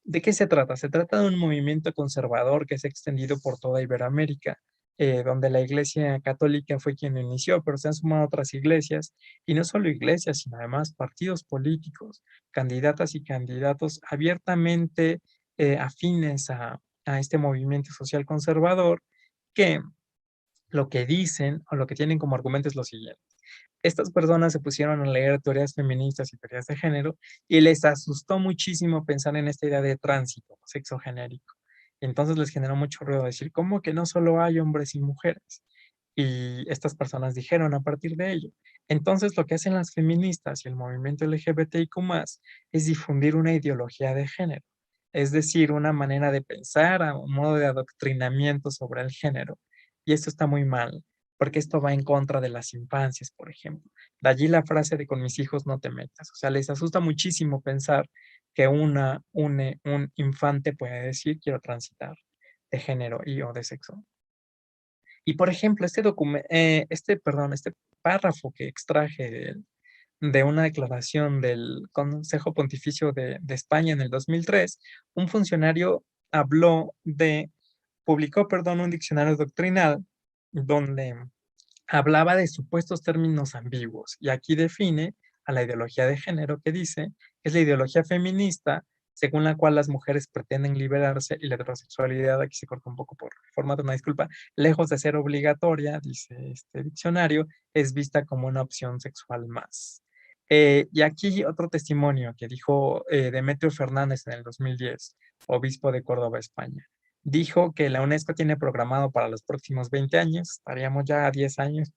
¿De qué se trata? Se trata de un movimiento conservador que se ha extendido por toda Iberoamérica, donde la Iglesia Católica fue quien lo inició, pero se han sumado otras iglesias, y no solo iglesias, sino además partidos políticos, candidatas y candidatos abiertamente afines a este movimiento social conservador, que lo que dicen o lo que tienen como argumento es lo siguiente. Estas personas se pusieron a leer teorías feministas y teorías de género y les asustó muchísimo pensar en esta idea de tránsito, sexo genérico. Entonces les generó mucho ruido decir, ¿cómo que no solo hay hombres y mujeres? Y estas personas dijeron a partir de ello. Entonces lo que hacen las feministas y el movimiento LGBTIQ+ es difundir una ideología de género, es decir, una manera de pensar, un modo de adoctrinamiento sobre el género. Y esto está muy mal, porque esto va en contra de las infancias, por ejemplo. De allí la frase de con mis hijos no te metas. O sea, les asusta muchísimo pensar que un infante puede decir quiero transitar de género y o de sexo. Y por ejemplo, este párrafo que extraje de una declaración del Consejo Pontificio de España en el 2003, un funcionario publicó, perdón, un diccionario doctrinal donde hablaba de supuestos términos ambiguos y aquí define a la ideología de género que dice que es la ideología feminista según la cual las mujeres pretenden liberarse y la heterosexualidad, aquí se corta un poco por formato, una disculpa, lejos de ser obligatoria, dice este diccionario, es vista como una opción sexual más. Y aquí otro testimonio que dijo Demetrio Fernández en el 2010, obispo de Córdoba, España. Dijo que la UNESCO tiene programado para los próximos 20 años, estaríamos ya a 10 años,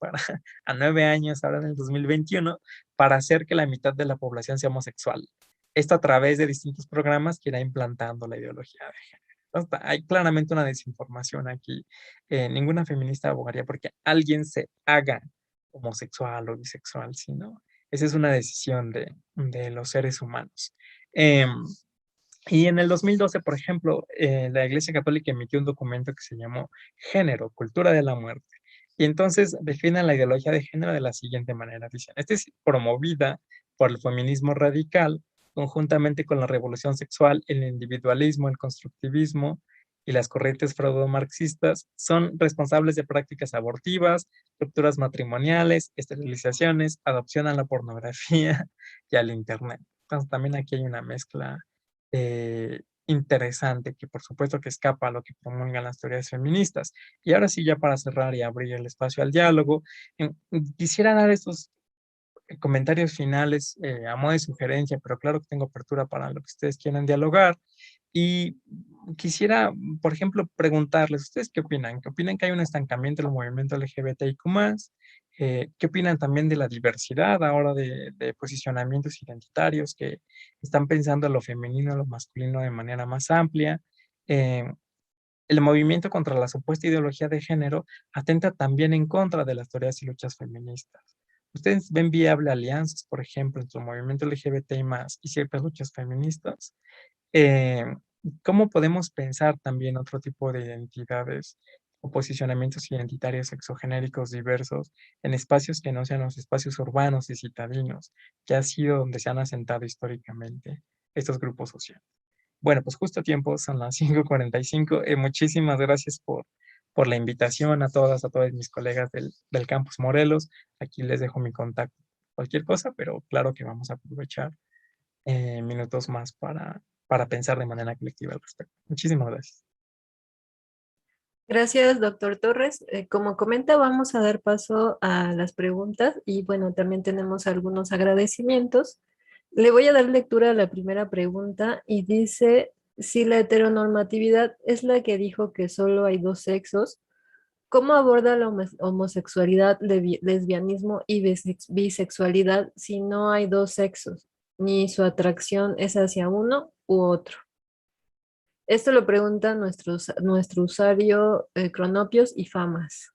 a 9 años ahora en el 2021, para hacer que la mitad de la población sea homosexual. Esto a través de distintos programas que irá implantando la ideología de género. Entonces, hay claramente una desinformación aquí. Ninguna feminista abogaría porque alguien se haga homosexual o bisexual, sino esa es una decisión de los seres humanos. Y en el 2012, por ejemplo, la Iglesia Católica emitió un documento que se llamó Género, Cultura de la Muerte. Y entonces definen la ideología de género de la siguiente manera. Dicen, esta es promovida por el feminismo radical, conjuntamente con la revolución sexual, el individualismo, el constructivismo y las corrientes freudo-marxistas, son responsables de prácticas abortivas, rupturas matrimoniales, esterilizaciones, adopción a la pornografía y al Internet. Entonces también aquí hay una mezcla interesante que por supuesto que escapa a lo que promulgan las teorías feministas. Y ahora sí, ya para cerrar y abrir el espacio al diálogo, quisiera dar estos comentarios finales a modo de sugerencia, pero claro que tengo apertura para lo que ustedes quieran dialogar. Y quisiera, por ejemplo, preguntarles, ¿ustedes qué opinan? ¿Qué opinan que hay un estancamiento del movimiento LGBTIQ+? ¿Qué opinan también de la diversidad ahora de posicionamientos identitarios que están pensando lo femenino, lo masculino de manera más amplia? Eh, el movimiento contra la supuesta ideología de género atenta también en contra de las teorías y luchas feministas. ¿Ustedes ven viable alianzas, por ejemplo, entre el movimiento LGBTI+ y ciertas luchas feministas? Eh, ¿Cómo podemos pensar también otro tipo de identidades o posicionamientos identitarios exogenéricos diversos en espacios que no sean los espacios urbanos y citadinos, que ha sido donde se han asentado históricamente estos grupos sociales? Bueno, pues justo a tiempo, son las 5:45. Muchísimas gracias por la invitación a todas, a todos mis colegas del Campus Morelos. Aquí les dejo mi contacto. Cualquier cosa, pero claro que vamos a aprovechar minutos más para pensar de manera colectiva al respecto. Muchísimas gracias. Gracias, doctor Torres. Como comenta, vamos a dar paso a las preguntas y bueno, también tenemos algunos agradecimientos. Le voy a dar lectura a la primera pregunta y dice, si la heteronormatividad es la que dijo que solo hay dos sexos, ¿cómo aborda la homosexualidad, lesbianismo y bisexualidad si no hay dos sexos, ni su atracción es hacia uno u otro? Esto lo pregunta nuestro usuario Cronopios y Famas.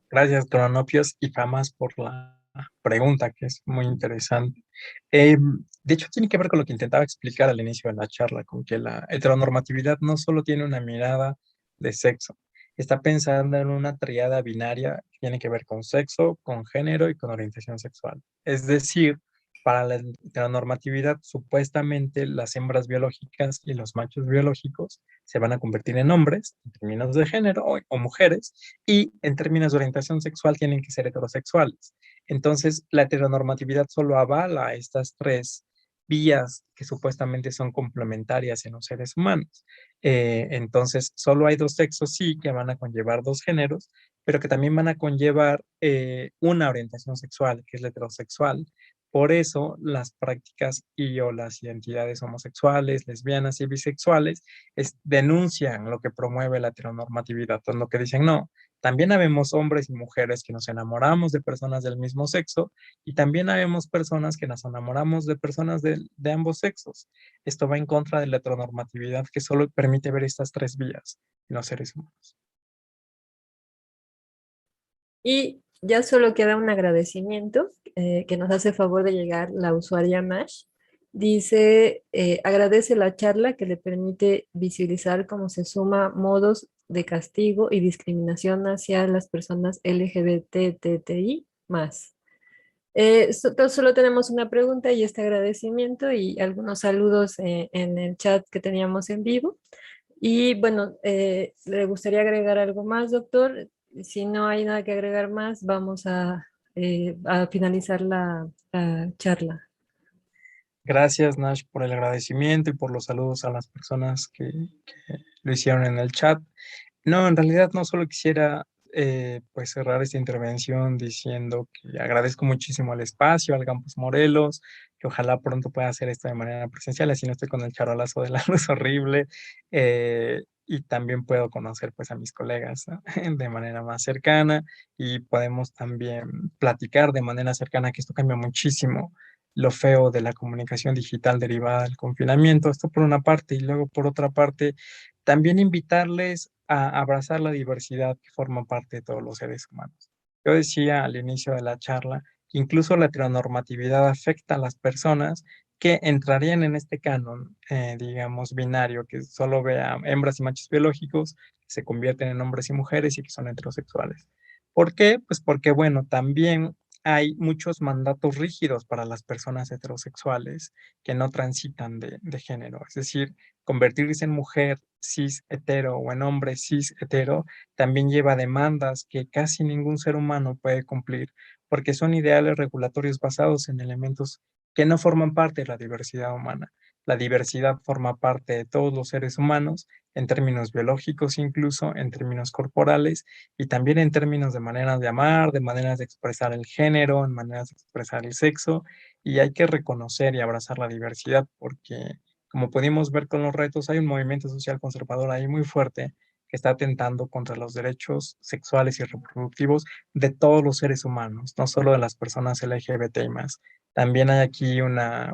Gracias, Cronopios y Famas, por la pregunta, que es muy interesante. De hecho, tiene que ver con lo que intentaba explicar al inicio de la charla, con que la heteronormatividad no solo tiene una mirada de sexo, está pensando en una triada binaria que tiene que ver con sexo, con género y con orientación sexual. Es decir, para la heteronormatividad, supuestamente las hembras biológicas y los machos biológicos se van a convertir en hombres en términos de género o mujeres, y en términos de orientación sexual tienen que ser heterosexuales. Entonces, la heteronormatividad solo avala estas tres vías que supuestamente son complementarias en los seres humanos. Entonces, solo hay dos sexos, sí, que van a conllevar dos géneros, pero que también van a conllevar una orientación sexual, que es la heterosexual. Por eso, las prácticas y o las identidades homosexuales, lesbianas y bisexuales denuncian lo que promueve la heteronormatividad, en lo que dicen, no, también habemos hombres y mujeres que nos enamoramos de personas del mismo sexo, y también habemos personas que nos enamoramos de personas de ambos sexos. Esto va en contra de la heteronormatividad, que solo permite ver estas tres vías en los seres humanos. Y ya solo queda un agradecimiento que nos hace favor de llegar la usuaria Mash. Dice, agradece la charla que le permite visibilizar cómo se suma modos de castigo y discriminación hacia las personas LGBTTI más. Solo tenemos una pregunta y este agradecimiento y algunos saludos en el chat que teníamos en vivo. Y bueno, ¿le gustaría agregar algo más, doctor? Si no hay nada que agregar más, vamos a finalizar la charla. Gracias, Nash, por el agradecimiento y por los saludos a las personas que lo hicieron en el chat. No, en realidad no solo quisiera pues cerrar esta intervención diciendo que agradezco muchísimo el espacio, al Campus Morelos, que ojalá pronto pueda hacer esto de manera presencial, así no estoy con el charolazo de la luz horrible, y también puedo conocer pues a mis colegas, ¿no? De manera más cercana, y podemos también platicar de manera cercana, que esto cambia muchísimo lo feo de la comunicación digital derivada del confinamiento. Esto por una parte, y luego por otra parte también invitarles a abrazar la diversidad que forma parte de todos los seres humanos. Yo decía al inicio de la charla que incluso la heteronormatividad afecta a las personas que entrarían en este canon, digamos, binario, que solo ve a hembras y machos biológicos, que se convierten en hombres y mujeres y que son heterosexuales. ¿Por qué? Pues porque, bueno, también hay muchos mandatos rígidos para las personas heterosexuales que no transitan de género. Es decir, convertirse en mujer cis hetero o en hombre cis hetero también lleva demandas que casi ningún ser humano puede cumplir, porque son ideales regulatorios basados en elementos que no forman parte de la diversidad humana. La diversidad forma parte de todos los seres humanos, en términos biológicos incluso, en términos corporales, y también en términos de maneras de amar, de maneras de expresar el género, en maneras de expresar el sexo, y hay que reconocer y abrazar la diversidad, porque como pudimos ver con los retos, hay un movimiento social conservador ahí muy fuerte que está atentando contra los derechos sexuales y reproductivos de todos los seres humanos, no solo de las personas LGBT y más. También hay aquí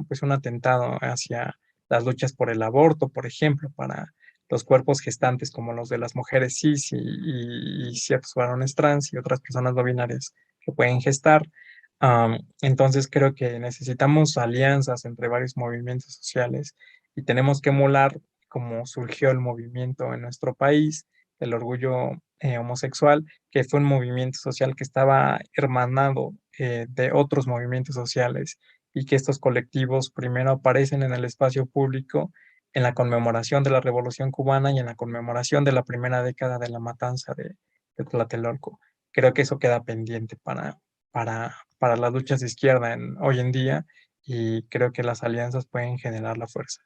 pues un atentado hacia las luchas por el aborto, por ejemplo, para los cuerpos gestantes como los de las mujeres cis y ciertos varones trans y otras personas no binarias que pueden gestar. Entonces creo que necesitamos alianzas entre varios movimientos sociales, y tenemos que emular cómo surgió el movimiento en nuestro país, el orgullo homosexual, que fue un movimiento social que estaba hermanado de otros movimientos sociales, y que estos colectivos primero aparecen en el espacio público en la conmemoración de la Revolución Cubana y en la conmemoración de la primera década de la matanza de Tlatelolco. Creo que eso queda pendiente para las luchas de izquierda hoy en día, y creo que las alianzas pueden generar la fuerza.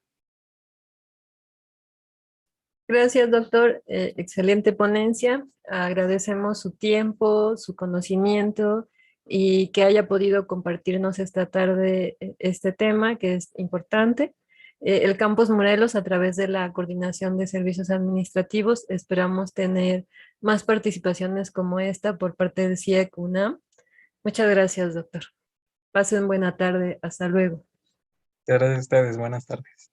Gracias, doctor. Excelente ponencia. Agradecemos su tiempo, su conocimiento y que haya podido compartirnos esta tarde este tema que es importante. El Campus Morelos, a través de la Coordinación de Servicios Administrativos, esperamos tener más participaciones como esta por parte de CIEC UNAM. Muchas gracias, doctor. Pasen buena tarde. Hasta luego. Gracias a ustedes. Buenas tardes.